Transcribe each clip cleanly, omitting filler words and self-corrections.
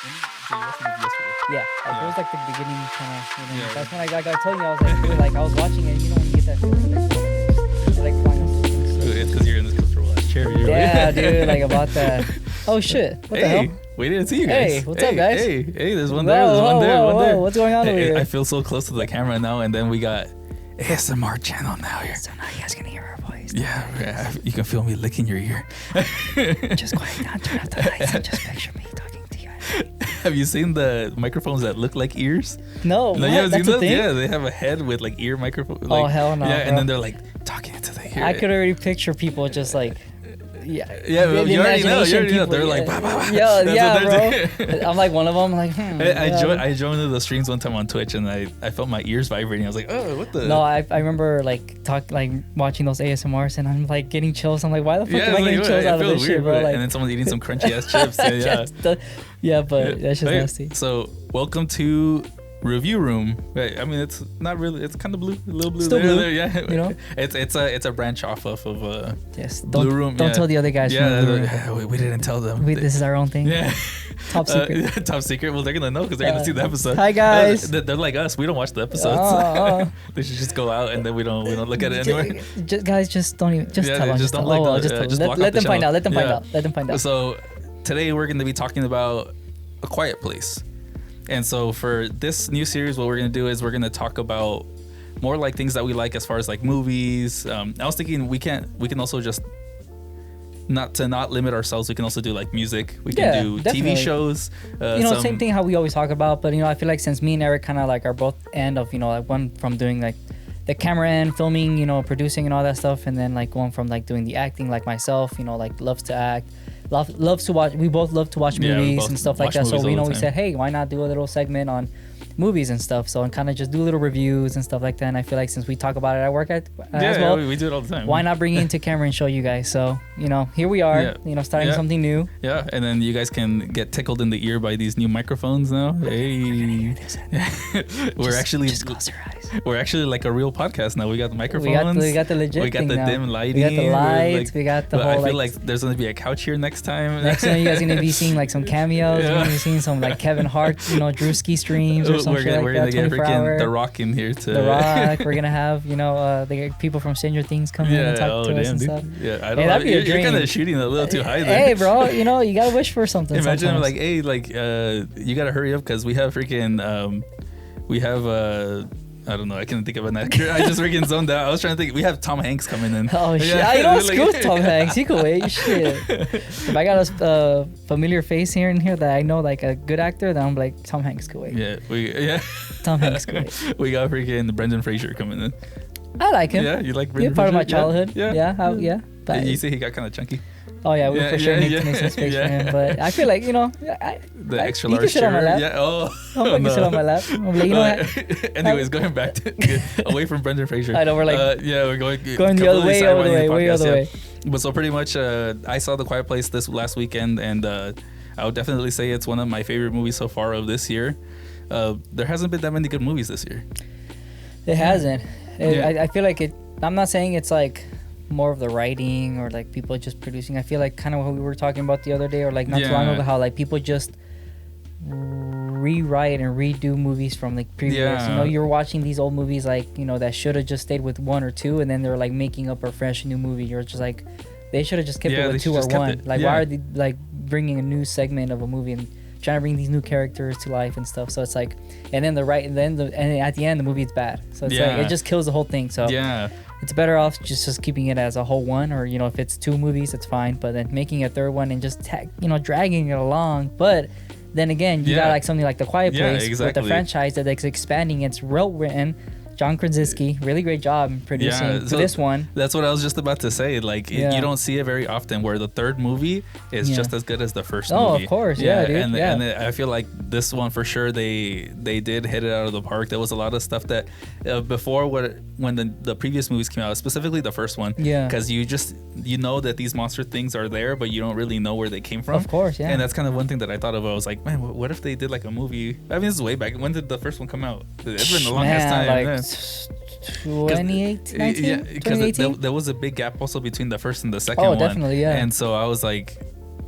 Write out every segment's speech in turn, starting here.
So you watched the movie yesterday? Yeah, like Yeah. it was like the beginning kind of. You know, Yeah. That's when I told you I was like, dude, like I was watching it. You know when you get that feeling like flying up to things. It's because you're in this comfortable ass chair. Yeah, dude, like about that. Oh shit! What the Hey, hell? we didn't see you guys. Hey, what's up, guys? Hey, there's one Whoa, there. There's one whoa, there. whoa, One whoa, there. what's going on over here? I feel so close to the camera now, and then we got ASMR channel now here. So now you guys can hear our voice. Yeah, you can feel me licking your ear. Just quiet down, turn off the lights, and just picture me talking to you. Have you seen the microphones that look like ears? No, No, you haven't that's seen a those? thing. Yeah, they have a head with like ear microphone. Oh, Like, hell no, Yeah, and bro. then they're like talking into the ear. I could already picture people just like, yeah. Yeah, the you already know. You imagination already know. people, They're like, yeah. bah, bah, bah. Yeah, That's yeah, what bro. they're doing. I'm like one of them. Like, I joined one of the streams one time on Twitch, and I felt my ears vibrating. I was like, oh, what the? No, I remember like watching those ASMRs, and I'm like getting chills. I'm like, why the fuck am I it's getting like, chills it out of feels this weird, shit, bro? but- Like, and then someone's eating some crunchy ass chips. Yeah. yeah, but that's just Okay, nasty. So welcome to Review Room. Right, I mean, it's not really. It's kind of blue, a little blue. Still there, blue, there, yeah. you know? it's a branch off of Yes, Blue Room. Don't yeah. tell the other guys. Yeah, from Blue Room. we didn't tell them. This is our own thing. Yeah. Top secret. Top secret. Well, they're gonna know because they're gonna see the episode. Hi, guys. They're like us. We don't watch the episodes. They should just go out and then we don't look at it anymore. Guys, just don't even. Just Yeah, tell them. just Just don't tell like them. the- Just tell just them. block Let out the them find channel. out. Let them find Yeah. out. Let them find out. So today we're going to be talking about A Quiet Place. And so for this new series, what we're going to do is we're going to talk about more like things that we like as far as like movies. I was thinking we can also just not limit ourselves. We can also do like music. We can Yeah, do definitely. TV shows. Same thing how we always talk about, but I feel like since me and Eric kind of like are both end of like one from doing like the camera end, filming, producing and all that stuff, and then like one from like doing the acting, like myself, like loves to act, loves to watch. We both love to watch Yeah, we movies both and stuff like watch that. So movies all the we time. said, hey, why not do a little segment on movies and stuff? So and kind of just do little reviews and stuff like that. And I feel like since we talk about it at work as well, we do it all the time. why not bring it into camera and show you guys? So here we are, Yeah. starting Yeah. something new. Yeah, and then you guys can get tickled in the ear by these new microphones now. Hey, Just close your eyes. we're actually like a real podcast now. We got the microphones. We got the legit We got thing the now. dim lighting. We got the We're lights. like- we got the but whole I feel like. like there's gonna be a couch here next time. Next time you guys are gonna be seeing like some cameos. Yeah. You're gonna be seeing some like Kevin Hart, Drewski streams or some we're shit gonna, like we're that. gonna get 24 freaking hour. The Rock in here to The Rock. We're gonna have the people from Stranger Things come in and talk to us and dude. stuff. Yeah, I Hey, don't know. that'd be a You're kind dream. of shooting a little too high there. Hey, bro, you gotta wish for something. Imagine sometimes. like, hey, like, you gotta hurry up because we have freaking, we have, I don't know, I can't think of an actor. I just freaking zoned out. I was trying to think. We have Tom Hanks coming in. Oh shit! Yeah, You don't like- screw with Tom Hanks. You can wait. Shit. If I got a familiar face here and here that I know like a good actor, then I'm like Tom Hanks could wait. Yeah, Tom Hanks could wait. we got freaking Brendan Fraser coming in. I like him. Yeah, you like Yeah, Brendan part of my Fraser? childhood. Yeah. Yeah. But You see, he got kind of chunky. oh yeah, we Yeah, for sure yeah, need yeah, to make some space yeah. for him. But I feel like The extra he can large sit on my chair. lap. Yeah. Oh. I'm gonna sit on my lap. I'm like, Anyways, going back to away from Brendan Fraser. I know, we're like yeah, we're going the completely other way, over the sidelining way, way podcast, other yeah. way. But so pretty much, I saw The Quiet Place this last weekend, and I would definitely say it's one of my favorite movies so far of this year. There hasn't been that many good movies this year. It hasn't. Yeah. I feel like it. I'm not saying it's like more of the writing or like people just producing. I feel like kind of what we were talking about the other day or like not too long Yeah. ago, how like people just rewrite and redo movies from like previous. Yeah. You're watching these old movies like that should have just stayed with one or two, and then they're like making up a fresh new movie. You're just like, they should have just kept Yeah, it they with should two or just kept one. it. Like Yeah. why are they like bringing a new segment of a movie and trying to bring these new characters to life and stuff? So it's like, and then and at the end the movie is bad. So it's like Yeah. it just kills the whole thing. So Yeah. it's better off just keeping it as a whole one, or if it's two movies, it's fine. But then making a third one and just dragging it along. But then again, you Yeah. got like something like The Quiet Yeah, Place with exactly. the franchise that's expanding. It's well written. John Krasinski, really great job in producing Yeah, for so this one. That's what I was just about to say. Like, Yeah. you don't see it very often where the third movie is Yeah. just as good as the first Oh, movie. of course. Yeah, dude. And, Yeah. and I feel like this one for sure, they did hit it out of the park. There was a lot of stuff that before when the previous movies came out, specifically the first one. Yeah. Because you know that these monster things are there, but you don't really know where they came from. Of course, yeah. And that's kind of one thing that I thought of. I was like, man, what if they did like a movie? I mean, this is way back. When did the first one come out? It's been a long ass time. like man. 2018, 19? Yeah, because 2018? there was a big gap also between the first and the second Oh, one. definitely, yeah. And so I was like,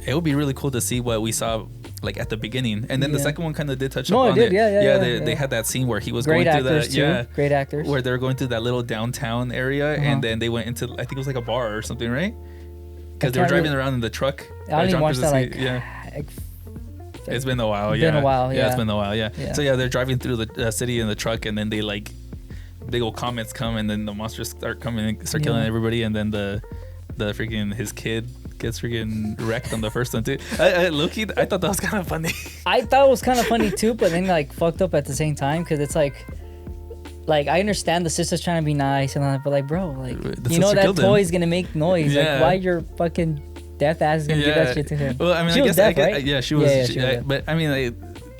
it would be really cool to see what we saw like at the beginning, and then the second one kind of did touch No, upon it did. Yeah. They had that scene where he was Great going through actors that, too. Great actors. where they were going through that little downtown area, and then they went into, I think it was like a bar or something, right? Because they were driving around in the truck. I didn't even watch that. Like, it's been a while. Been a while. Yeah, it's been a while. Yeah. So yeah, they're driving through the city in the truck, and then they like big old comets come, and then the monsters start coming and start killing everybody, and then the freaking his kid gets freaking wrecked on the first one too. Loki, I thought that was kind of funny. I thought it was kind of funny too, but then like fucked up at the same time, because it's like I understand the sister's trying to be nice and all that, but like, bro, like, you know that toy's gonna make noise. Like, why your fucking deaf ass is gonna give that shit to him? Well, I mean, she was deaf, right? Yeah, she was. But I mean, like,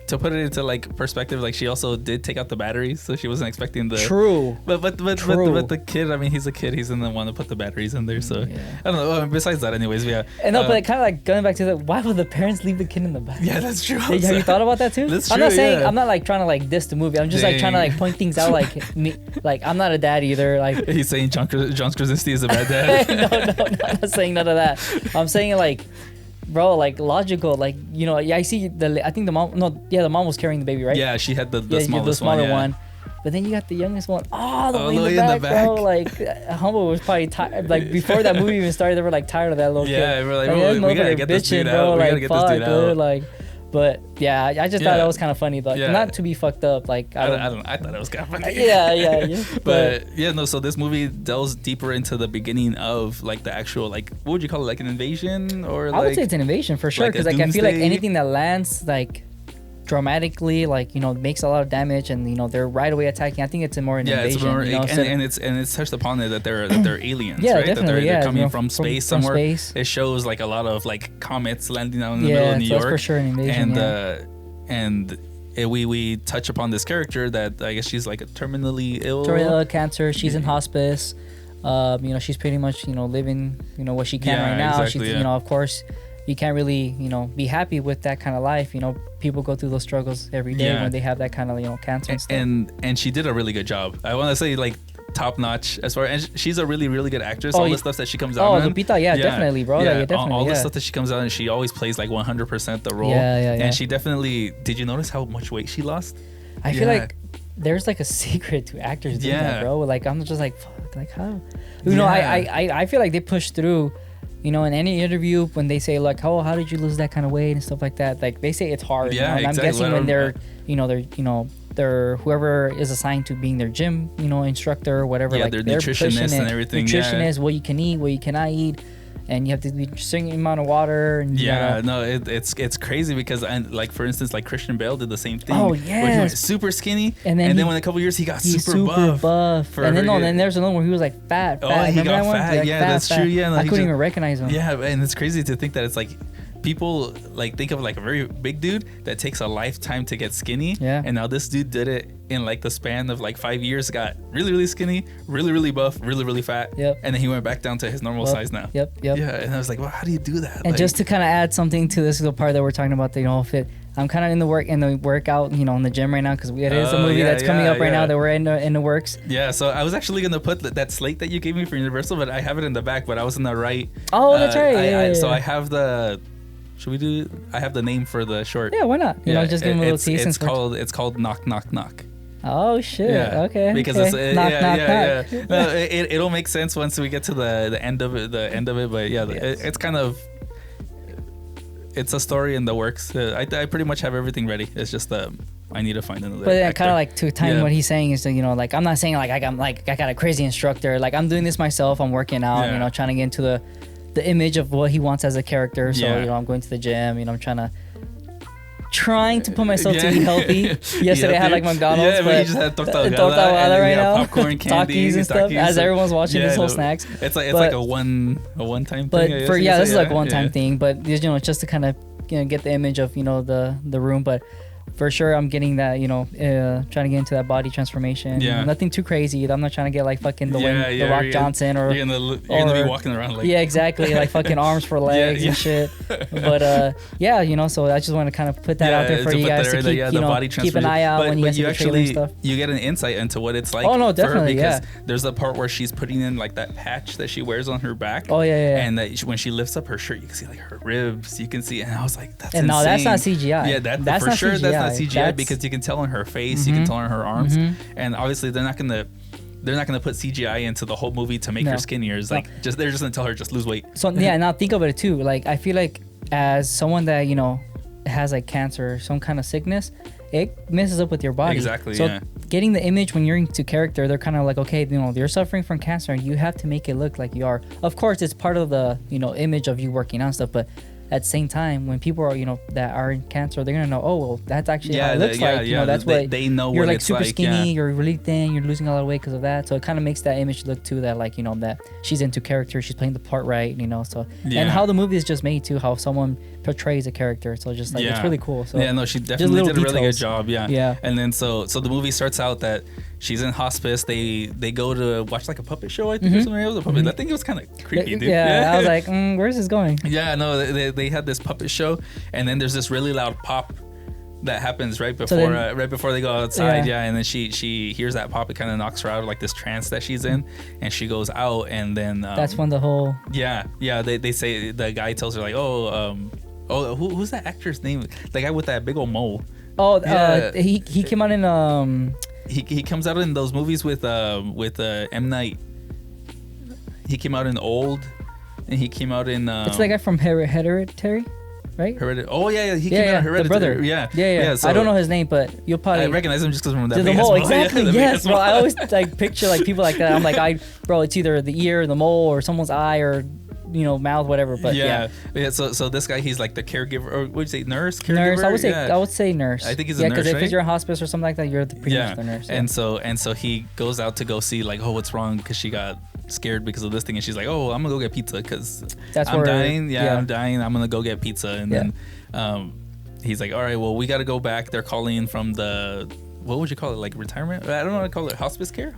to put it into like perspective, like she also did take out the batteries, so she wasn't expecting the. True. But the kid, I mean, he's a kid. He's in the one to put the batteries in there. So I don't know. Besides that, anyways, yeah. And no, but kind of like going back to the, why would the parents leave the kid in the back? Yeah, that's true. Have you thought about that too? That's I'm true, not saying yeah. I'm not like trying to like diss the movie. I'm just like trying to like point things out. Like me, like I'm not a dad either. Like he's saying John Krasinski is a bad dad. no, I'm not saying none of that. I'm saying like, bro, like logical, like, you know, I see I think the mom was carrying the baby, right? Yeah, she had the smallest smaller one. But then you got the youngest one all the way in the back, bro. Like, Humble was probably tired. Like, before that movie even started, they were like tired of that little kid. Yeah, we're like, we gotta get this dude out. We gotta get this dude out. Like, but yeah, I just thought that was kind of funny, though. Not to be fucked up. Like, I thought it was kind of funny. Yeah. But yeah, no. So this movie delves deeper into the beginning of like the actual, like, what would you call it, like an invasion, or like, I would say it's an invasion for sure, because like I feel like anything that lands like dramatically, like, you know, makes a lot of damage, and you know they're right away attacking. I think it's more an invasion. It's more, you know, and it's touched upon it that they're aliens, yeah, right? Definitely, that they're coming from space somewhere. It shows like a lot of like comets landing out in the middle of New York. Yeah, for sure an invasion. And we touch upon this character that I guess she's like terminally ill. Cancer. She's in hospice. You know, she's pretty much, you know, living, you know, what she can right now. Exactly, you know, of course, you can't really, you know, be happy with that kind of life. You know, people go through those struggles every day when they have that kind of, you know, cancer and stuff. And she did a really good job. I want to say, like, top notch as far, and she's a really, really good actress. All the stuff that she comes out in. Lupita, definitely, bro. Yeah, like, definitely, all the stuff that she comes out in, she always plays like 100% the role. And she definitely, did you notice how much weight she lost? I feel like there's like a secret to actors doing that, bro. Like, I'm just like, fuck, like how? You know, I feel like they push through. You know, in any interview, when they say like, "Oh, how did you lose that kind of weight?" and stuff like that, like they say it's hard. Yeah, you know? And exactly. I'm guessing when they're whoever is assigned to being their gym, you know, instructor or whatever. Yeah, like their nutritionist and everything. Nutritionist, what you can eat, what you cannot eat, and you have to be a certain amount of water. And it's crazy because, like, for instance, like Christian Bale did the same thing. Oh yeah, he was super skinny, and then when a couple years he got super buff. And then there's another one who was like fat. Oh, he got fat. Like, yeah, that's true. Yeah, I couldn't even recognize him. Yeah, and it's crazy to think that it's like, people like think of like a very big dude that takes a lifetime to get skinny. Yeah. And now this dude did it in like the span of like 5 years, got really, really skinny, really, really buff, really, really fat. Yep. And then he went back down to his normal size now. Yep. Yeah. And I was like, well, how do you do that? And like, just to kind of add something to this little part that we're talking about, the, you know, fit. I'm kind of in the workout, you know, in the gym right now, because it is a movie that's coming up right now that we're in the works. Yeah, so I was actually gonna put that slate that you gave me for Universal, but I have it in the back, but I was in the right. Oh, that's right. So I have the. Should we do? I have the name for the short. Yeah, why not? You know, just give him a little tease. It's called Knock Knock Knock. Oh shit! Yeah. Okay. Because okay. it's knock. No, it'll make sense once we get to the end of it. But yeah, it's kind of. It's a story in the works. I pretty much have everything ready. It's just I need to find another. But kind of like to time what he's saying is that, you know, like I'm not saying like I got a crazy instructor. Like I'm doing this myself. I'm working out. You know, trying to get into the image of what he wants as a character. So you know, I'm going to the gym. You know, I'm trying to put myself to be healthy. Yesterday I had like McDonald's, but you just had torta ahogada right now, popcorn, candy, Takis and stuff. As everyone's watching this whole snacks. It's like a one time thing. But this is like a one time thing. But you know, just to kind of, you know, get the image of, you know, the room. But for sure I'm getting that, trying to get into that body transformation. Yeah. Nothing too crazy. I'm not trying to get like fucking the Rock Johnson or you're gonna be walking around like yeah, exactly, like fucking arms for legs and shit. But so I just want to kind of put that out there for you guys to keep, keep an eye out when you guys see the trailer and stuff. You get an insight into what it's like. Oh no, definitely, because there's a part where she's putting in like that patch that she wears on her back. Oh yeah. And that when she lifts up her shirt, you can see like her ribs. You can see, and I was like, that's and insane. No, that's not CGI. Yeah, that's for sure. CGI. That's not CGI because you can tell on her face, you can tell on her arms, and obviously they're not gonna put CGI into the whole movie to make her skinnier. It's like they're just gonna tell her just lose weight. So yeah, now think of it too. Like I feel like as someone that has like cancer or some kind of sickness, it messes up with your body. Exactly. So getting the image when you're into character, they're kind of like, okay, you're suffering from cancer, and you have to make it look like you are. Of course, it's part of the image of you working on stuff, but at the same time, when people are that are in cancer, they're gonna know, oh well, that's actually how it looks like. That's what they know. You're what like it's super like, skinny, you're really thin, you're losing a lot of weight because of that. So it kind of makes that image look too that like that she's into character, she's playing the part right, So and how the movie is just made too, how someone portrays a character. So just like it's really cool. So no, she definitely did a really good job. Yeah. And then so the movie starts out that she's in hospice. They go to watch like a puppet show. I think or something. It was a puppet. I think it was kind of creepy, dude. Yeah, I was like, where's this going? Yeah, no, they had this puppet show, and then there's this really loud pop that happens right before they go outside. And then she hears that pop. It kind of knocks her out of like this trance that she's in, and she goes out, and then that's when the whole they say the guy tells her like, who's that actor's name? The guy with that big old mole. He came out in He comes out in those movies with M. Night. He came out in Old, and he came out in. It's the guy from Hereditary, right? Oh yeah, he came out in Hereditary. The brother. Yeah. So I don't know his name, but you'll probably. I recognize him just because from that. The mole, exactly. Yes, bro. I always like picture like people like that. I'm like, it's either the ear, the mole, or someone's eye, or mouth, whatever. But so this guy, he's like the caregiver, or would you say nurse? Caregiver? Nurse. I would say nurse. I think he's a nurse, because right? if you're in hospice or something like that, you're pretty much the nurse. And so he goes out to go see like, what's wrong? Because she got scared because of this thing, and she's like, I'm gonna go get pizza because I'm dying. I'm dying. I'm gonna go get pizza, and then he's like, all right, well, we got to go back. They're calling from the. What would you call it? Like retirement? I don't know what to call it. Hospice care?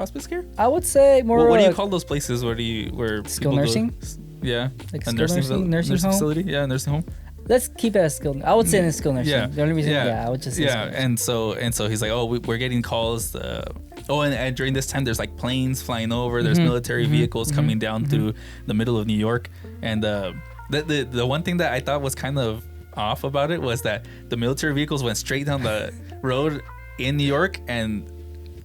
I would say more. Well, what do you call those places where skilled nursing? Yeah, like a nursing home? Facility. Yeah, a nursing home. Let's keep it as skilled. I would say in a skilled nursing. Yeah. The only reason, I would just say and so he's like, we're getting calls. And during this time, there's like planes flying over. There's military vehicles coming down through the middle of New York. And the one thing that I thought was kind of off about it was that the military vehicles went straight down the road in New York, and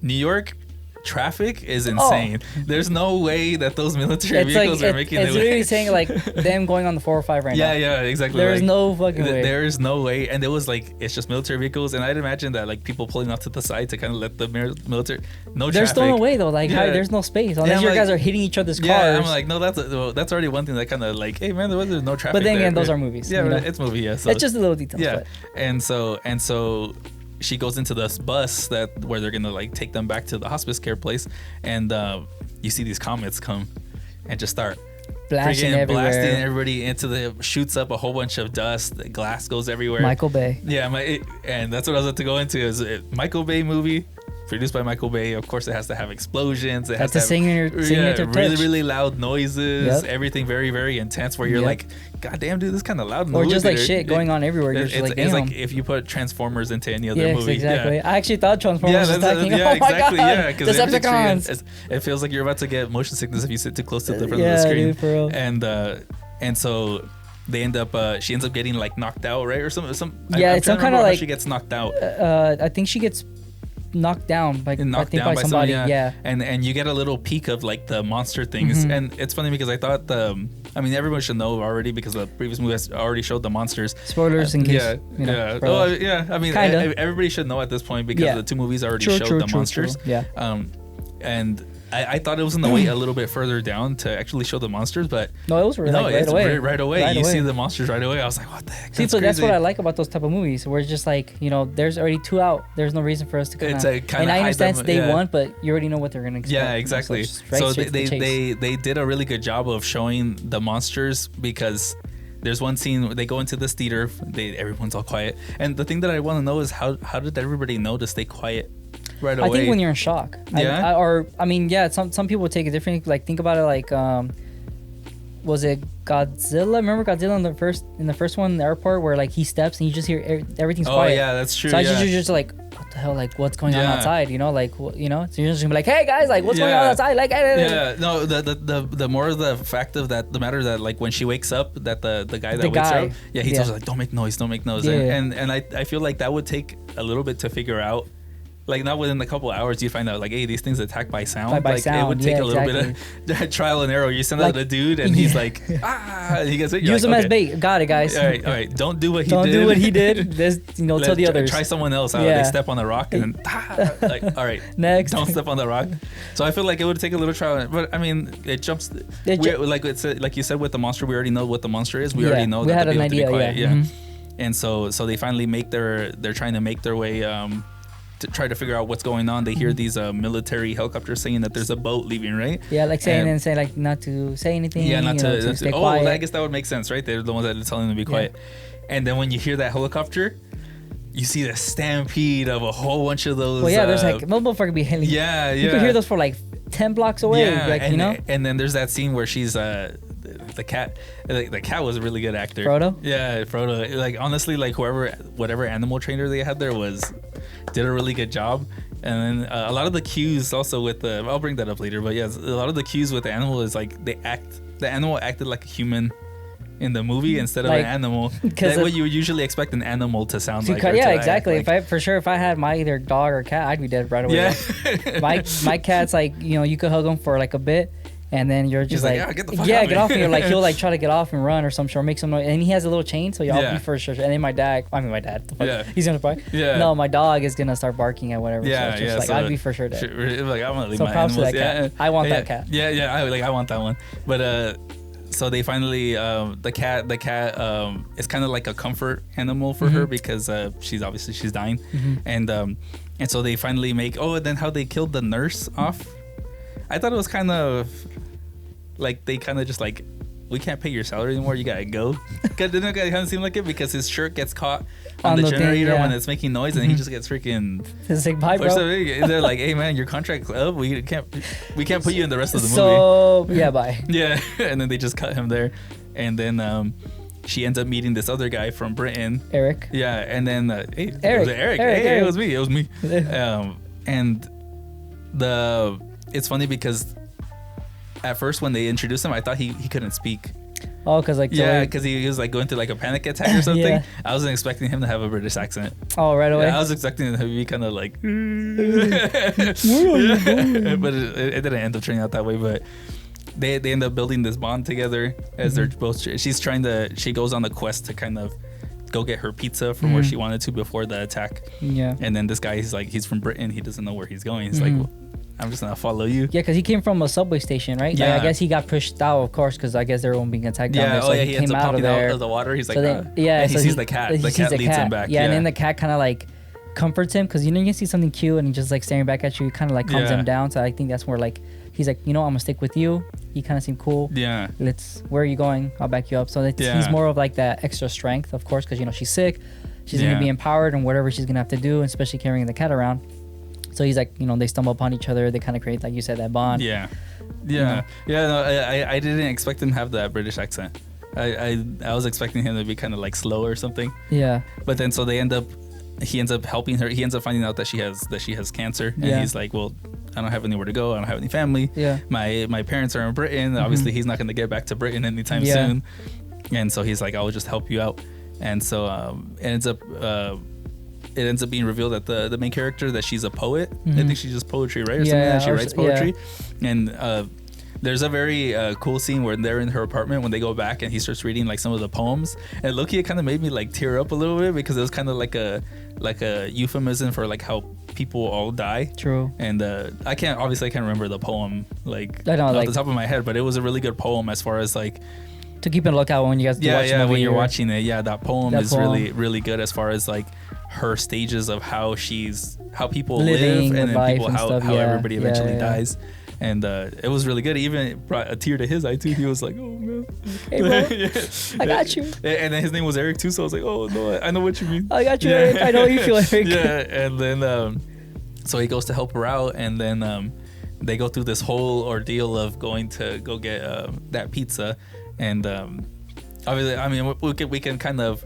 New York traffic is insane. There's no way that those military vehicles are making it's literally saying like them going on the 405 right now. Yeah, exactly. There's no fucking way. There's no way. And it was like, it's just military vehicles, and I'd imagine that like people pulling off to the side to kind of let the military there's traffic. Still no way though, like there's no space unless your guys are hitting each other's cars. I'm like, no, that's already one thing that kind of like, hey man, there's no traffic. But then there. again, those are movies. It's movie. So it's just a little detail. Yeah, and so she goes into this bus where they're gonna like take them back to the hospice care place, and you see these comets come and just start blasting everybody shoots up a whole bunch of dust. The glass goes everywhere. Michael Bay. Yeah, and that's what I was about to go into. Is a Michael Bay movie, produced by Michael Bay. Of course, it has to have explosions. It has to have really, really loud noises. Everything very, very intense. Where you're like, God damn, dude, this is kind of loud. Or just like shit going on everywhere. It's like if you put Transformers into any other movie. Exactly. I actually thought Transformers was attacking. Exactly. Yeah, because Decepticons. It feels like you're about to get motion sickness if you sit too close to the front of the screen. Dude, for real. And so they end up. She ends up getting like knocked out, right, or some. It's some kind of like she gets knocked out. I think she gets knocked down by somebody. And you get a little peek of like the monster things, and it's funny because I thought everyone should know already because the previous movie has already showed the monsters. Spoilers in case. Everybody should know at this point because the two movies already showed the monsters. Yeah. And I thought it was in the way a little bit further down to actually show the monsters, but no, it was right away. Right away. You see the monsters right away. I was like, what the heck? That's what I like about those type of movies, where it's just like, there's already 2 out. There's no reason for us to come out. And I understand it's day 1, but you already know what they're gonna expect. Yeah, exactly. So they did a really good job of showing the monsters because there's one scene where they go into this theater. Everyone's all quiet, and the thing that I want to know is how did everybody know to stay quiet right away? I think when you're in shock. Yeah. Some people take it differently. Like think about it like was it Godzilla? Remember Godzilla in the first one in the airport where like he steps and you just hear everything's quiet. Oh yeah, that's true. So yeah. you're just like, what the hell? Like what's going on outside? You know, like So you're just gonna be like, hey guys, like what's going on outside? Like yeah, no, the more of the fact of that, the matter that like when she wakes up, that the guy that wakes her up, he tells her like, don't make noise. Yeah. And I feel like that would take a little bit to figure out. Like not within a couple of hours, you find out like, hey, these things attack by sound. By like sound. It would take a little bit of trial and error. You send out a dude, and he's like, and he gets it. Use him as bait. Got it, guys. All right. Don't do what he did. Don't do what he did. Tell the others. Try someone else out. They step on the rock, and then like, all right, next. Don't step on the rock. So I feel like it would take a little trial, but I mean, it jumps. Like you said with the monster, we already know what the monster is. We already know that they'll be quiet. Yeah. Mm-hmm. And so they finally they're trying to make their way to try to figure out what's going on. They hear these military helicopters saying that there's a boat leaving, right? Yeah, like saying like not to say anything. Yeah, not to stay quiet. I guess that would make sense, right? They're the ones that are telling them to be quiet. And then when you hear that helicopter, you see the stampede of a whole bunch of those. Well, yeah, there's like those motherfuckers be hailing. Yeah. You could hear those for like 10 blocks away. Yeah, like, and then there's that scene where she's the cat. The cat was a really good actor. Frodo. Yeah, Frodo. Like honestly, like whatever animal trainer they had there did a really good job. And then a lot of the cues also with I'll bring that up later, but yeah, a lot of the cues with the animal is like the animal acted like a human in the movie instead of an animal. That's what you would usually expect an animal to sound like. Yeah, exactly. If I had my either dog or cat, I'd be dead right away. Yeah. my cat's like, you could hug him for like a bit. And then you're just like, get the fuck get off. And you're like, he'll like try to get off and run or some sort, make some noise. And he has a little chain, so y'all be for sure. And then my dad, the fuck? He's gonna bark. Yeah. No, my dog is gonna start barking at whatever. Yeah, so like, I'd be for sure dead. Like I'm gonna leave so my props animals. to that cat. I want that cat. Yeah. I want that one. But so they finally the cat is kind of like a comfort animal for her because she's dying, and so they finally make and then how they killed the nurse off. I thought it was kind of like they kind of just like, we can't pay your salary anymore, you gotta go. Didn't it kind of seem like it because his shirt gets caught on the generator when it's making noise and he just gets freaking. It's like, bye, bro. They're like, hey man, your contract's up. We can't put you in the rest of the movie. So yeah, bye. Yeah, and then they just cut him there, and then she ends up meeting this other guy from Britain, Eric. Yeah, and then Eric. It was me. And it's funny because at first when they introduced him, I thought he couldn't speak. Oh, because because he was like going through like a panic attack or something. Yeah. I wasn't expecting him to have a British accent. Oh, right away. Yeah, I was expecting him to be kind of like, where are you going? But it didn't end up turning out that way. But they end up building this bond together as they're both. She goes on the quest to kind of go get her pizza from where she wanted to before the attack. Yeah. And then this guy, he's from Britain. He doesn't know where he's going. He's like, well, I'm just gonna follow you. Yeah, because he came from a subway station, right? Yeah. Like, I guess he got pushed out, of course, because I guess they were being attacked down there. So he ends up popping out of the water. He's like, and he sees the cat. The cat leads him back. Yeah, and then the cat kind of like comforts him because you can see something cute and he just like staring back at you. Kind of like calms him down. So I think that's where like he's like, I'm gonna stick with you. He kind of seemed cool. Yeah. Where are you going? I'll back you up. So he's more of like that extra strength, of course, because she's sick. She's gonna be empowered in whatever she's gonna have to do, especially carrying the cat around. So he's like, they stumble upon each other. They kind of create, like you said, that bond. Yeah. No, I didn't expect him to have that British accent. I was expecting him to be kind of like slow or something. Yeah. But then so he ends up helping her. He ends up finding out that she has cancer, and he's like, well, I don't have anywhere to go. I don't have any family. Yeah. My parents are in Britain. Obviously, he's not going to get back to Britain anytime soon. And so he's like, I'll just help you out. And so it ends up being revealed that the main character, that she's a poet. I think she does poetry, right? Or something like that. She writes poetry. And there's a very cool scene where they're in her apartment when they go back and he starts reading like some of the poems. And low-key, it kind of made me like tear up a little bit because it was kind of like a euphemism for like how people all die. True. And I can't remember the poem off the top of my head, but it was a really good poem as far as like to keep a lookout when you guys when you're watching it. Yeah, that poem is really, really good as far as like her stages of how people live and then people how everybody eventually dies. and it was really good. It even brought a tear to his eye too. He was like, "Oh man, Hey, bro, I got you. And then his name was Eric too, so I was like, "Oh no, I know what you mean." I got you, Eric. I know you feel, Eric. Yeah, and then so he goes to help her out, and then they go through this whole ordeal of going to go get that pizza, and obviously, I mean, we can kind of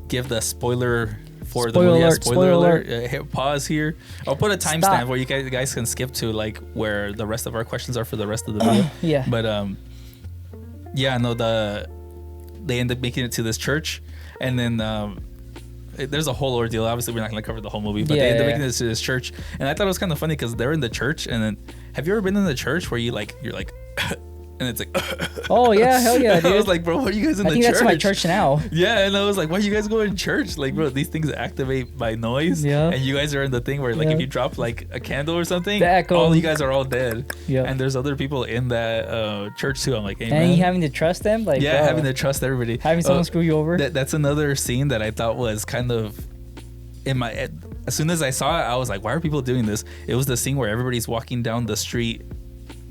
give the spoiler for the movie. Spoiler alert. Hit pause here. I'll put a timestamp where you guys can skip to like where the rest of our questions are for the rest of the video. Yeah. But yeah, no, they end up making it to this church, and then there's a whole ordeal. Obviously, we're not going to cover the whole movie, but they end up making it to this church, and I thought it was kind of funny because they're in the church, and then have you ever been in the church where you're like and it's like oh yeah, hell yeah, dude. I was like, bro, what are you guys in the church? I think that's my church now. Yeah, and I was like, why are you guys going to church? Like, bro, these things activate by noise. Yeah. And you guys are in the thing where, like, if you drop like a candle or something, the echo. all you guys are all dead. Yeah. And there's other people in that church too. I'm like, hey, and man. you having to trust them, like yeah, having to trust everybody. Having someone screw you over. That's another scene that I thought was kind of in my. As soon as I saw it, I was like, why are people doing this? It was the scene where everybody's walking down the street.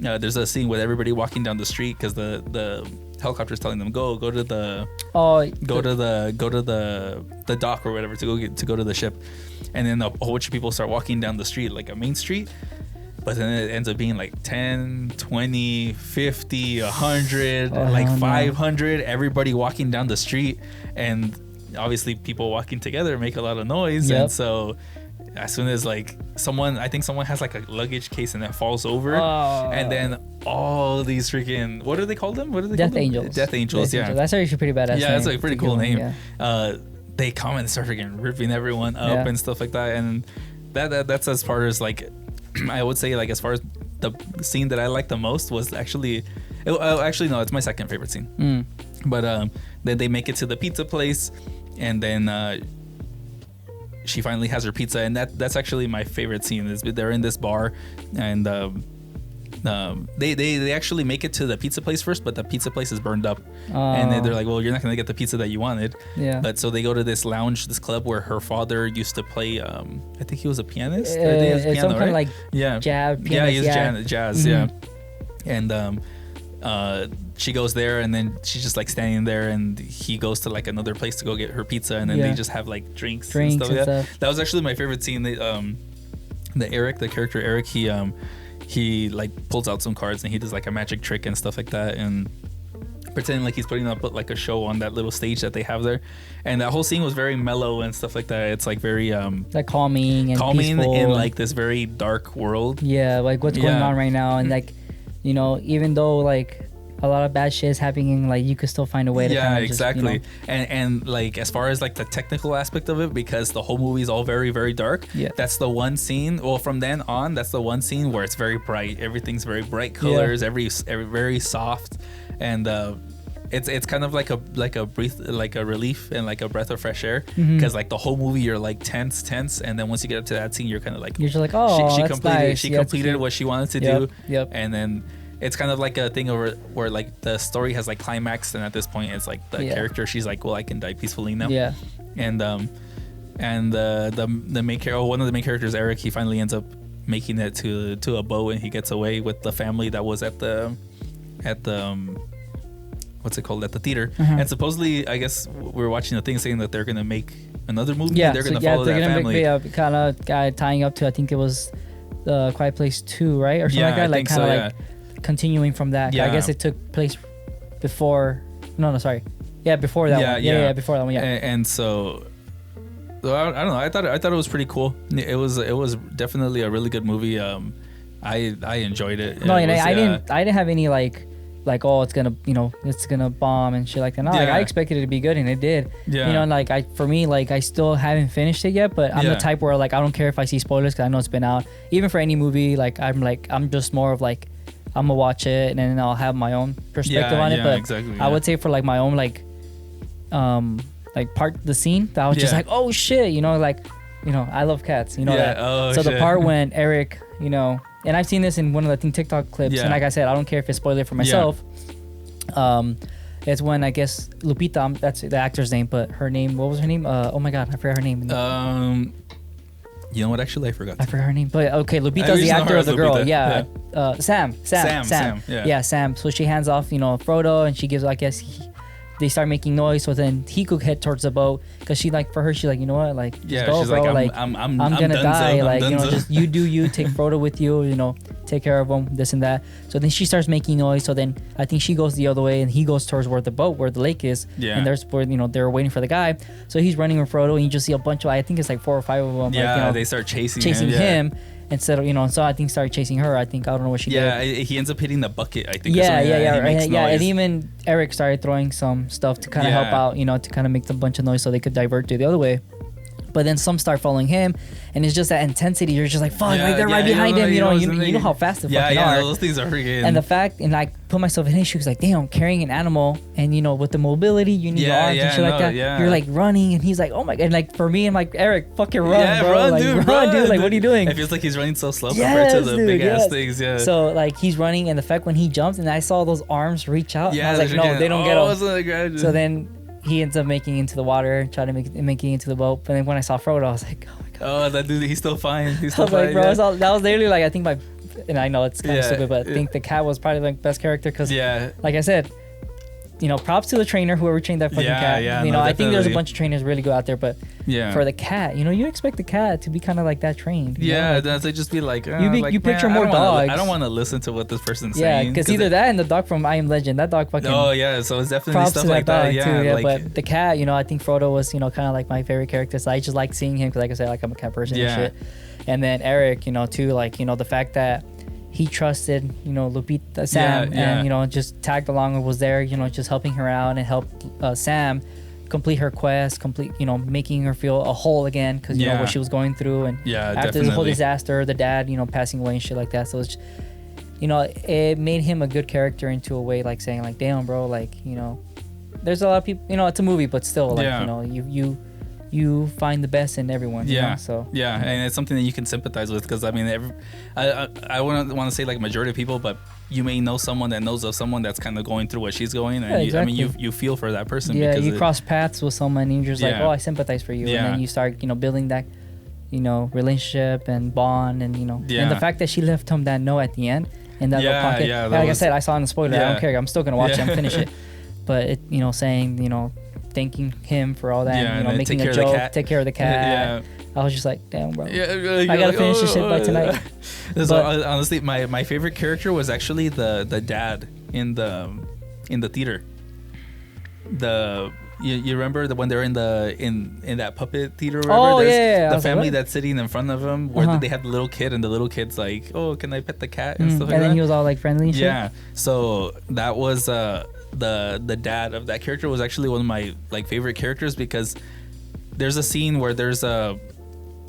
There's a scene with everybody walking down the street because the helicopter's telling them go to the the dock or whatever to go to the ship, and then a whole bunch of people start walking down the street, like a main street, but then it ends up being like 10, 20, 50, 100, like 500, everybody walking down the street, and obviously people walking together make a lot of noise. And so as soon as like I think someone has like a luggage case and that falls over, and then all these freaking, what do they call them? Death Angels. Death Angels, yeah. That's actually pretty badass. Yeah, that's like a pretty cool name. Yeah. They come and start freaking ripping everyone up and stuff like that, and that's as far as like I would say, like as far as the scene that I like the most was actually no, it's my second favorite scene. But then they make it to the pizza place, and then she finally has her pizza, and that's actually my favorite scene. Is they're in this bar, and they actually make it to the pizza place first, but the pizza place is burned up, and then they're like, well, you're not gonna get the pizza that you wanted. But so they go to this lounge, this club where her father used to play. I think he was a pianist. It's piano, some kind of like jazz. Jazz. Yeah, and she goes there, and then she's just like standing there, and he goes to like another place to go get her pizza, and then they just have like drinks and stuff. That was actually my favorite scene. The character Eric, he like pulls out some cards and he does like a magic trick and stuff like that, and pretending like he's putting up like a show on that little stage that they have there. And that whole scene was very mellow and stuff like that. It's like very like calming peaceful, in like this very dark world. Yeah, like what's going on right now, and like, you know, even though like a lot of bad shit is happening, like you could still find a way to kind of exactly just, you know. and like as far as like the technical aspect of it, because the whole movie is all very, very dark, that's the one scene, well, from then on, that's the one scene where it's very bright. Everything's very bright colors, every very soft, and it's kind of like a relief and like a breath of fresh air, because like the whole movie you're like tense, and then once you get up to that scene, you're kind of like, you're just like, oh, she completed what she wanted to do. And then it's kind of like a thing where like the story has like climax, and at this point it's like the character, she's like, well, I can die peacefully now. And the main character, one of the main characters, Eric, he finally ends up making it to a boat, and he gets away with the family that was at the what's it called, at the theater. And supposedly, I guess we were watching the thing saying that they're gonna make another movie. They're gonna follow that family. Kind of guy tying up to, I think it was the Quiet Place 2, right, or something like that. Like kind of like continuing from that. I guess it took place before. No, sorry. Yeah, before that one. Yeah, before that one. Yeah. And so I don't know. I thought it was pretty cool. It was definitely a really good movie. I enjoyed it. No, and I didn't have any like oh, it's gonna bomb and shit like that. No, like I expected it to be good, and it did. You know, and like I still haven't finished it yet, but I'm the type where like I don't care if I see spoilers, because I know it's been out. Even for any movie, I'm just more of like, I'm gonna watch it and then I'll have my own perspective on it. But I would say for like my own like part the scene that I was just like, oh shit, you know, like, you know, I love cats, you know that. So the part when Eric, you know, and I've seen this in one of the TikTok clips, and like I said, I don't care if it's spoiler for myself. It's when I guess Lupita, that's the actor's name, but her name, what was her name? Oh my god, I forgot her name. You know what? Actually, I forgot. I forgot her name, but okay, I Lupita's the just know actor her of the as girl. Lupita. Yeah, Sam. Sam, Sam. So she hands off, Frodo, and she gives, I guess, they start making noise. So then he could head towards the boat because she's like, you know what, like, just go, she's bro. like, Like, I'm gonna donezo, die. I'm Like, donezo. just you do you. Take Frodo with you. Take care of him. This and that. So then she starts making noise. So then I think she goes the other way, and he goes towards where the lake is. Yeah. And there's where they're waiting for the guy. So he's running with Frodo, and you just see a bunch of, I think it's like 4 or 5 of them. Yeah, like, they start chasing him instead of so I think started chasing her. I don't know what she did. Yeah, he ends up hitting the bucket, I think. Yeah. He makes And noise. even Eric started throwing some stuff to kind of help out, to kind of make a bunch of noise so they could divert to the other way. But then some start following him, and it's just that intensity. You're just like, fuck, like they're right behind him. You know how fast they fucking are. Those things are freaking. And the fact, and I put myself in his shoes, like, damn, carrying an animal, and with the mobility, you need your arms and shit like that. Yeah. You're like running, and he's like, oh my god. And like for me, I'm like, Eric, fucking run, bro. Run, like, dude, run, dude. Like, what are you doing? It feels like he's running so slow compared to the big ass things. Yeah. So like he's running, and the fact when he jumps, and I saw those arms reach out, and I was like, no, they don't get him. So then he ends up making it into the water, trying to making it into the boat. But then when I saw Frodo, I was like, oh my god. Oh, that dude, he's still fine. He's still I was fine. like, bro, that was literally like, I think and I know it's kind of Yeah, stupid, but I think the cat was probably the best character because, Yeah. like I said, props to the trainer, whoever trained that fucking cat. Yeah, I think there's a definitely. bunch of trainers really go out there, but Yeah. for the cat, you expect the cat to be kind of like that trained. Yeah, like, that's just be like, you picture man, more I dogs. don't want to listen to what this person's yeah, saying. because either that and the dog from I Am Legend, that dog fucking. Oh yeah, so it's definitely Props stuff to like that that. dog Yeah, too, yeah. like, But the cat, I think Frodo was, kind of like my favorite character. So I just like seeing him because, like I said, like I'm a cat person Yeah. and shit. And then Eric, too, like the fact that he trusted, Lupita, Sam, Yeah, and just tagged along and was there, just helping her out and helped Sam complete her quest, making her feel a whole again because what she was going through, and Yeah, after the whole definitely. disaster, the dad, passing away and shit like that. So it's, it made him a good character into a way, like saying like, damn, bro, like there's a lot of people, it's a movie, but still, like you find the best in everyone. Yeah. So yeah, and it's something that you can sympathize with because I mean, I wouldn't want to say like majority of people, but you may know someone that knows of someone that's kind of going through what she's going, and Yeah, exactly. you feel for that person. yeah, because you cross paths with someone and you're just like, Yeah. oh, I sympathize for you, Yeah. and then you start building that relationship and bond, and Yeah. and the fact that she left him that note at the end in that little Yeah, pocket. yeah, that like I was- said, I saw in the spoiler. I Yeah. don't care. I'm still gonna watch it Yeah. and finish it. But it, saying, thanking him for all that, Yeah, and then making take a care of the joke, cat. take care of the cat. I was just like, damn, bro. Yeah, I gotta finish this shit by tonight. So But- honestly, my favorite character was actually the dad in the theater. You remember when they're in that puppet theater? Or whatever? Oh, There's yeah. I The was like, family what? that's sitting in front of them, where Uh-huh. they have the little kid, and the little kid's like, "Oh, can I pet the cat?" and stuff like And that. then he was all like friendly and shit. Yeah. So that was the dad of that character was actually one of my like favorite characters because there's a scene where there's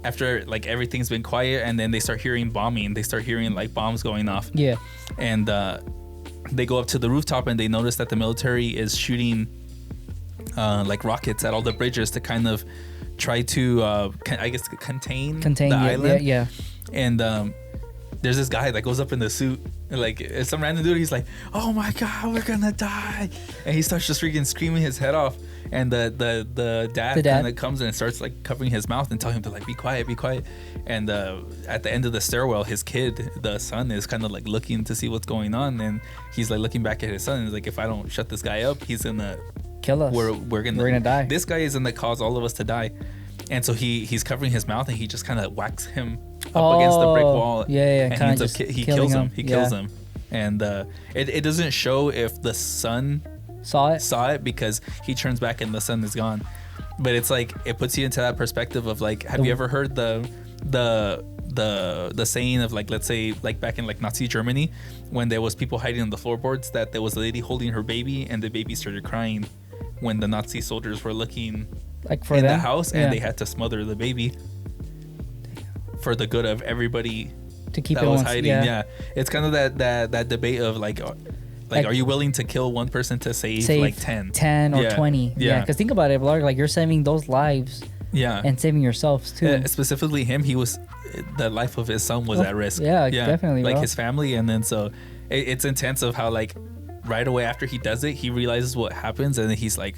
after like everything's been quiet and then they start hearing bombing, they start hearing like bombs going off, Yeah. and they go up to the rooftop and they notice that the military is shooting like rockets at all the bridges to kind of try to I guess contain the island. Yeah. And there's this guy that goes up in the suit, and like it's some random dude. He's like, "Oh my god, we're gonna die!" And he starts just freaking screaming his head off. And the dad kind of comes in and starts like covering his mouth and telling him to like be quiet, be quiet. And at the end of the stairwell, his kid, the son, is kind of like looking to see what's going on, and he's like looking back at his son and he's like, "If I don't shut this guy up, he's gonna Kill us. we're gonna die. This guy is gonna cause all of us to die." And so he's covering his mouth and he just kind of whacks him up against the brick wall. Yeah, and kinda he, just he killing kills him. him. He kills Yeah. him. And it doesn't show if the son Saw it. because he turns back and the son is gone. But it's like it puts you into that perspective of like, have you ever heard the saying of like, let's say like back in like Nazi Germany when there was people hiding on the floorboards, that there was a lady holding her baby and the baby started crying when the Nazi soldiers were looking Like for in them? the house, Yeah. and they had to smother the baby for the good of everybody to keep that it was on- hiding. Yeah, it's kind of that debate of like are you willing to kill one person to save like 10 or Yeah. 20? Yeah, because think about it, Blarg, like you're saving those lives Yeah, and saving yourselves too. specifically him. He was the life of his son was Oh, at risk. yeah, definitely, like bro. his family, and then so it's intense of how like right away after he does it, he realizes what happens, and then he's like,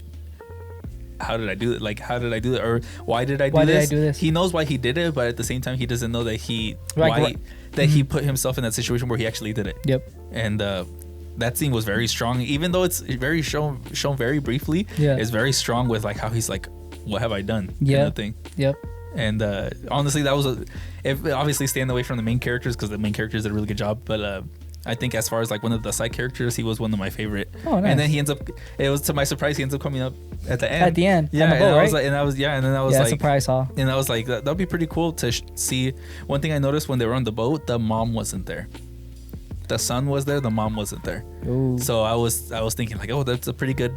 how did I do it? Like, how did I do it? Or why did I do Why this? did I do this? He knows why he did it, but at the same time, he doesn't know that he Like, he put himself in that situation where he actually did it. Yep. And that scene was very strong, even though it's very shown very briefly. Yeah. It's very strong with like how he's like, what have I done? Yeah. Kind of thing. Yep. And honestly, that was obviously staying away from the main characters because the main characters did a really good job. But I think as far as like one of the side characters, he was one of my favorite. Oh, nice. And then he ends up. It was to my surprise, he ends up coming up at the end. At the end. Yeah. On the boat, and I was right? like, and then I was Yeah, like, surprise saw. and I was like, that'd be pretty cool to see. One thing I noticed when they were on the boat, the mom wasn't there. The son was there, the mom wasn't there. Ooh. So I was thinking like, oh, that's a pretty good,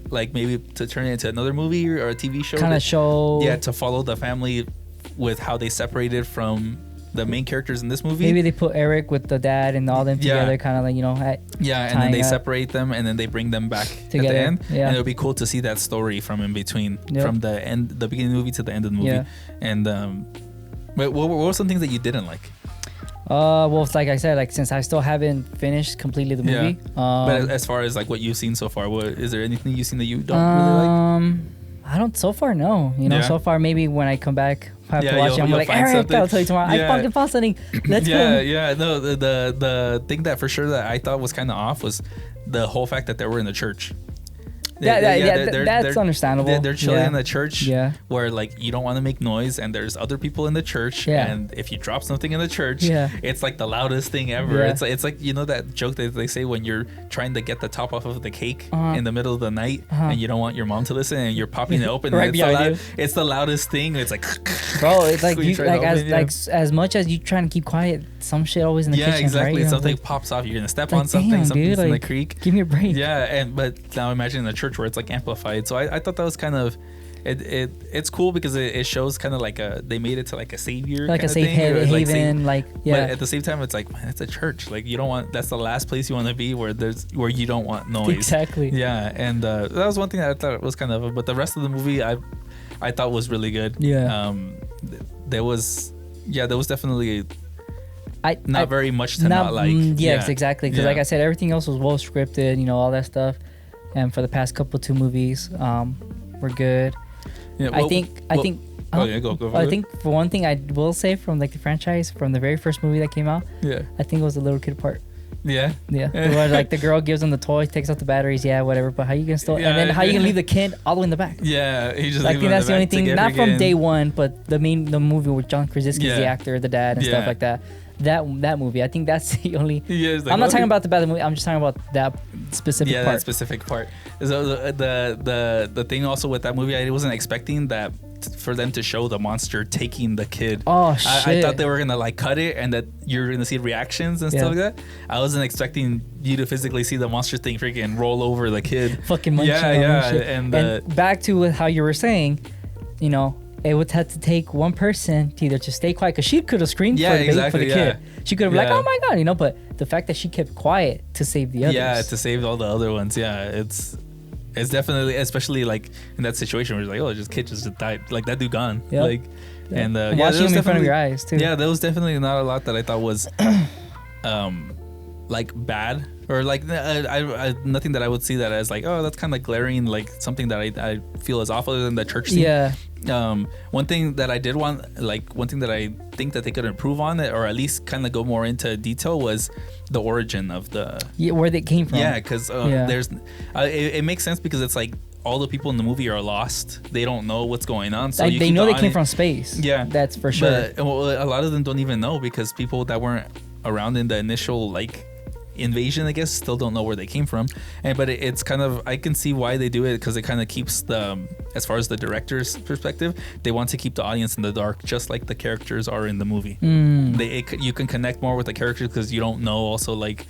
like maybe to turn it into another movie or a TV show. Kind of show. Yeah, to follow the family with how they separated from the main characters in this movie. Maybe they put Eric with the dad and all them Yeah. together, kind of like, you know, Yeah, and then tying they up. separate them and then they bring them back Together, at the end. yeah. And it would be cool to see that story from in between, Yep. from the beginning of the movie to the end of the movie. Yeah. And but what were some things that you didn't like? Well, like I said, like since I still haven't finished completely the movie. But as far as like what you've seen so far, is there anything you've seen that you don't really like? I don't so far no. You know, Yeah. so far maybe when I come back I have Yeah, to watch it. I'm you'll like, find Eric, something. I'll tell you tomorrow. Yeah. I fucking found something. Let's Yeah, go. yeah. No, the thing that for sure that I thought was kind of off was the whole fact that they were in the church. That's understandable. They're chilling Yeah. in the church Yeah. where like you don't want to make noise and there's other people in the church. Yeah. And if you drop something in the church, Yeah. it's like the loudest thing ever. Yeah. It's like, you know, that joke that they say when you're trying to get the top off of the cake Uh-huh. in the middle of the night Uh-huh. and you don't want your mom to listen and you're popping it open. Right and behind you. it's the loudest thing. It's like, Bro, it's like when you try to like open it, yeah. as much as you trying to keep quiet, some shit always in the yeah, kitchen, exactly. right? You know, Something like, pops off. You're gonna step like, on something. damn, Something's dude, in the like, creek. give me a break. Yeah, but now imagine in a church where it's like amplified. So I thought that was kind of it's cool because it shows kind of like they made it to like a savior, Like a kinda safe thing, or like haven, like yeah. But at the same time, it's like, man, it's a church. Like you don't want, that's the last place you want to be where you don't want noise. Exactly. Yeah, and that was one thing that I thought was kind of. But the rest of the movie, I thought was really good. Yeah. There was definitely not very much to not like. Yes, exactly. Because Yeah. like I said, everything else was well scripted. You know, all that stuff. And for the past two movies, we're good. Yeah, I think. Oh yeah, go for I it. think for one thing I will say from like the franchise, from the very first movie that came out, Yeah. I think it was the little kid part. Yeah. Yeah, where like the girl gives him the toys, takes out the batteries, yeah, whatever. But how you gonna still? Yeah, and then how you gonna yeah. leave the kid all the way in the back? Yeah, he just. I leave think him in that's the only back to thing. get Not from freaking- day one, but the movie with John Krasinski is the Yeah. actor, the dad, and Yeah. stuff like that. That movie, I think that's the only. Yeah, it's like, I'm not okay. talking about the bad movie. I'm just talking about that specific Yeah, part. that specific part. So the thing also with that movie, I wasn't expecting that for them to show the monster taking the kid. Oh, I shit. thought they were gonna like cut it and that you're gonna see reactions and Yeah. stuff like that. I wasn't expecting you to physically see the monster thing freaking roll over the kid. Fucking munching Yeah, on him yeah, shit. and back to how you were saying, you know, it would have to take one person to either just stay quiet, because she could have screamed Yeah, for the exactly, kid. She could have been like, Yeah. oh my god, you know. But the fact that she kept quiet to save the others. Yeah, to save all the other ones. Yeah, it's definitely, especially like in that situation where it's like, oh, just kid just died, like that dude gone. Yep. Like, and And yeah, watching there was him in front of definitely- your eyes too. Yeah, there was definitely not a lot that I thought was like bad or like I nothing that I would see that as like, oh, that's kind of glaring, like something that I feel is off other than the church scene. Yeah. One thing that I did want, like one thing that I think that they could improve on it, or at least kind of go more into detail, was the origin of the Yeah, where they came from. yeah, because Yeah. there's it makes sense because it's like all the people in the movie are lost. They don't know what's going on. So Like, you they keep know the they came audience- from space. Yeah, That's for sure. But well, a lot of them don't even know because people that weren't around in the initial like invasion, I guess, still don't know where they came from. And but it's kind of, I can see why they do it, because it kind of keeps the, as far as the director's perspective, they want to keep the audience in the dark, just like the characters are in the movie. You can connect more with the characters because you don't know also like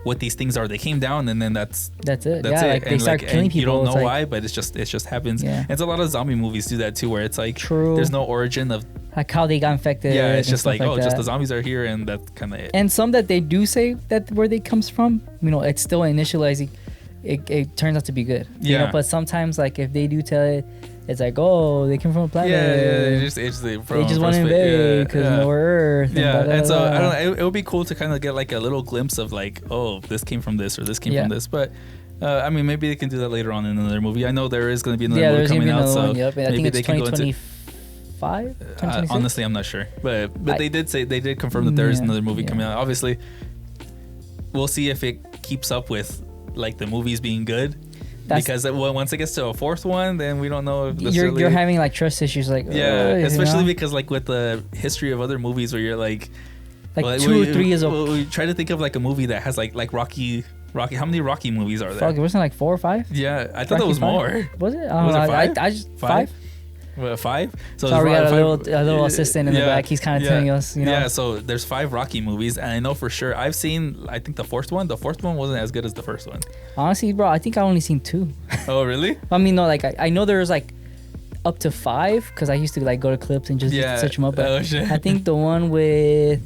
what these things are. They came down and then that's That's it. that's Yeah, it. like they And, start killing and people. you don't It's know like- why, but it just happens. Yeah. And it's a lot of zombie movies do that too, where it's like True. there's no origin of, Like how they got infected. yeah, it's and just stuff like, oh, just that. the zombies are here and that's kind of it. And some that they do say that where they comes from, you know, it's still initializing. It turns out to be good. You know, Yeah. but sometimes like if they do tell it, it's like, oh, they came from a planet. They just They just want to invade because you know we're Earth. Yeah, blah, blah, and so blah. I don't know. It would be cool to kind of get like a little glimpse of like, oh, this came from this or this came Yeah. from this. But I mean, maybe they can do that later on in another movie. I know there is going to be another Yeah, movie there's gonna coming be out, another so one. Yep. I think maybe it's they can go into. 2025. 2026? Honestly, I'm not sure, but they did confirm that there is another movie coming out. Obviously, we'll see if it keeps up with like the movies being good. Because once it gets to a fourth one, then we don't know if you're having like trust issues, like especially because like with the history of other movies where you're like 2 or 3 is we try to think of like a movie that has like Rocky. How many Rocky movies are there? Fuck, it wasn't like 4 or 5. Yeah, I thought there was 5? more. Was it? Was it 5? I just 5. 5. So we got a little assistant in the back. He's kind of telling us, Yeah, so there's 5 Rocky movies, and I know for sure I've seen. I think the fourth one. The fourth one wasn't as good as the first one. Honestly, bro, I think I only seen 2. Oh, really? I mean, no, like I know there's like up to 5 because I used to like go to clips and just search them up. But I think the one with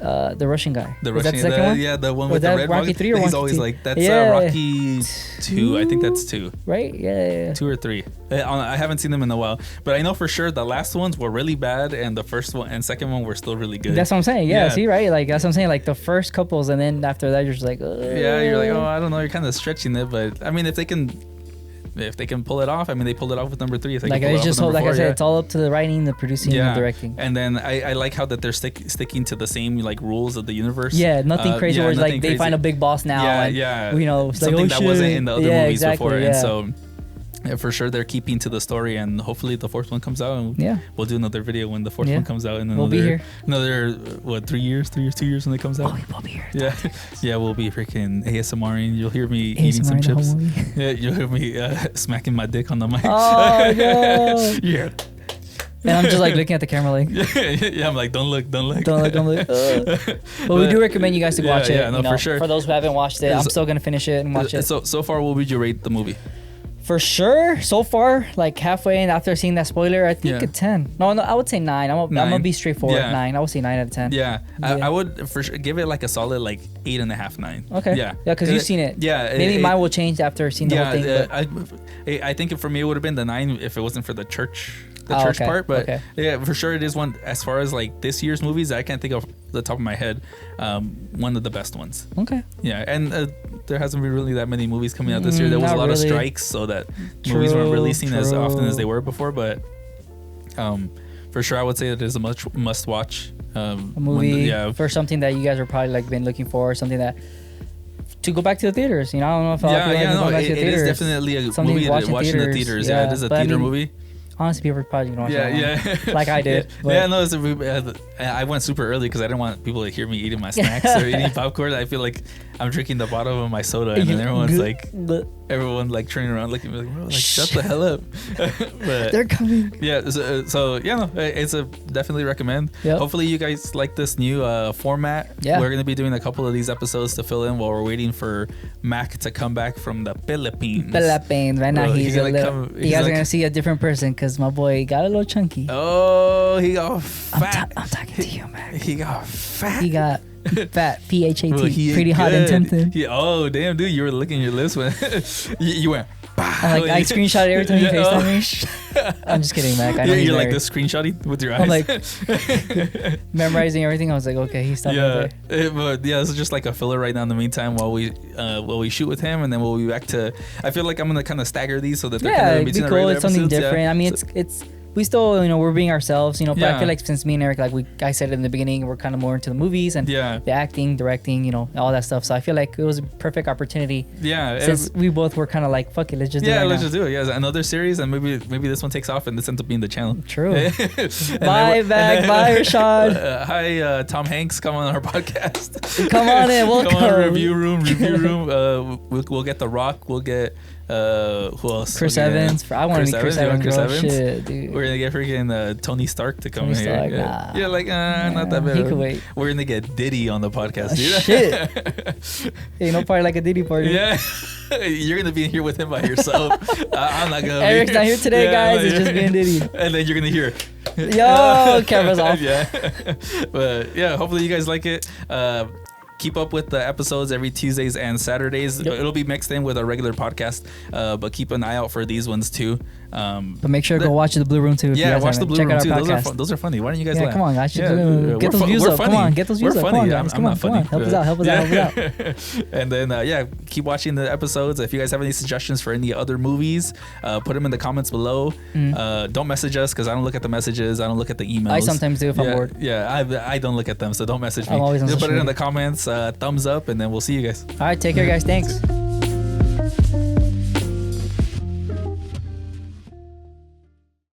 the Russian guy. The Russian, the second one? Yeah, the one with the red Rocky 3 or He's Rocky always 2? like, that's Rocky 2. I think that's 2. Right? Yeah. 2 or 3. I haven't seen them in a while, but I know for sure the last ones were really bad, and the first one and second one were still really good. That's what I'm saying. Yeah. See, right? Like that's what I'm saying. Like the first couples, and then after that, you're just like, yeah, you're like, oh, I don't know. You're kind of stretching it, but I mean, if they can pull it off, I mean, they pulled it off with number 3. If they like can pull it's just like I said, it's all up to the writing, the producing, and the directing. And then I like how that they're sticking to the same like rules of the universe. Yeah, nothing crazy. Where it's like they find a big boss now. Yeah. You know, something like, that wasn't in the other movies before, and so. Yeah, for sure, they're keeping to the story, and hopefully the fourth one comes out. And we'll do another video when the fourth one comes out, and we'll be here. Another 3 years, 2 years when it comes out. Oh, we'll be here. Yeah, we'll be freaking ASMRing. You'll hear me eating some chips. Yeah, you'll hear me smacking my dick on the mic. Oh no! Yeah. And I'm just like looking at the camera, like I'm like, don't look. But we do recommend you guys to watch it. Yeah, no, for sure. For those who haven't watched it, I'm still gonna finish it and watch it. So far, what would you rate the movie? For sure, so far, like halfway in after seeing that spoiler, I think a 10. No, I would say 9. I'm gonna be straightforward. 9. I would say 9 out of 10. Yeah. I would for sure give it like a solid like 8.5, 9. Okay. Yeah, because you've seen it. Yeah. Maybe mine will change after seeing the whole thing. I think for me it would have been the 9 if it wasn't for the church. Church part, but yeah, for sure it is one. As far as like this year's movies, I can't think of the top of my head one of the best ones. Okay. Yeah, and there hasn't been really that many movies coming out this year. There was a lot of strikes, so that movies weren't releasing as often as they were before. But for sure, I would say that it is a must watch movie for something that you guys are probably like been looking for, something that. To go back to the theaters, I don't know if it is definitely a movie to watch in the theaters. Yeah, it is a theater movie. Honestly, people are probably gonna watch that one. Like I did. I went super early because I didn't want people to hear me eating my snacks or eating popcorn. I feel like I'm drinking the bottom of my soda, and then everyone's like turning around looking at me like, shut the hell up. But they're coming. Yeah. It's a definitely recommend. Yep. Hopefully you guys like this new format. Yeah. We're gonna be doing a couple of these episodes to fill in while we're waiting for Mac to come back from the Philippines. Right now you guys are gonna see a different person because my boy got a little chunky. Oh, he got fat. I'm talking to you, man. He got fat. He got fat. PHAT. Pretty hot and tempting. Oh, damn, dude. You were licking your lips when you went. I screenshot it every time you FaceTime me. I'm just kidding, Mac. I know you're like the screenshotting with your eyes. I'm like memorizing everything. I was like, okay, he's stopped right there. But this is just like a filler right now in the meantime while we shoot with him, and then we'll be back to. I feel like I'm gonna kind of stagger these so that they're kind of in between it'd be cool. It's something episodes. different. I mean, it's. We still, we're being ourselves, but I feel like since me and Eric, like I said in the beginning, we're kind of more into the movies and the acting, directing, all that stuff. So I feel like it was a perfect opportunity. Yeah. Since we both were kind of like, fuck it, let's just do it. Yeah, let's just do it. Yeah, another series, and maybe this one takes off, and this ends up being the channel. True. Bye, Mac. Bye, Rashad. Hi, Tom Hanks. Come on our podcast. Come on in. Welcome. Come on, review room. We'll get The Rock. We'll get. Who else? Chris Evans. I want to be Chris Evans. Chris Evans? Shit, dude. We're gonna get freaking Tony Stark to come here. Nah. Yeah, not that bad. He could wait. We're gonna get Diddy on the podcast, dude. Shit. Ain't no party like a Diddy party. Yeah. You're gonna be here with him by yourself. I'm not gonna. Eric's not here today, guys. It's just me and Diddy. And then you're gonna hear. Yo, camera's off. Yeah. But yeah, hopefully you guys like it. Keep up with the episodes every Tuesdays and Saturdays. Yep. It'll be mixed in with our regular podcast, but keep an eye out for these ones too. But make sure to go watch the Blue Room too. If you Yeah, guys watch the haven't. Blue Check Room out too. our Those are podcast. those are funny. Why don't you guys Yeah, laugh? come on, guys. Yeah, Get those we're views up. funny. Come on, get those views We're up. Come funny. on, guys. I'm Come on, not come funny. on. Help us out. Help us out. Help us out. And then yeah, keep watching the episodes. If you guys have any suggestions for any other movies, put them in the comments below. Don't message us because I don't look at the messages. I don't look at the emails. I sometimes do if I'm bored. Yeah, I don't look at them, so don't message me. I'm always on Just put social it in media. the comments. Thumbs up, and then we'll see you guys. All right, take care, guys. Thanks.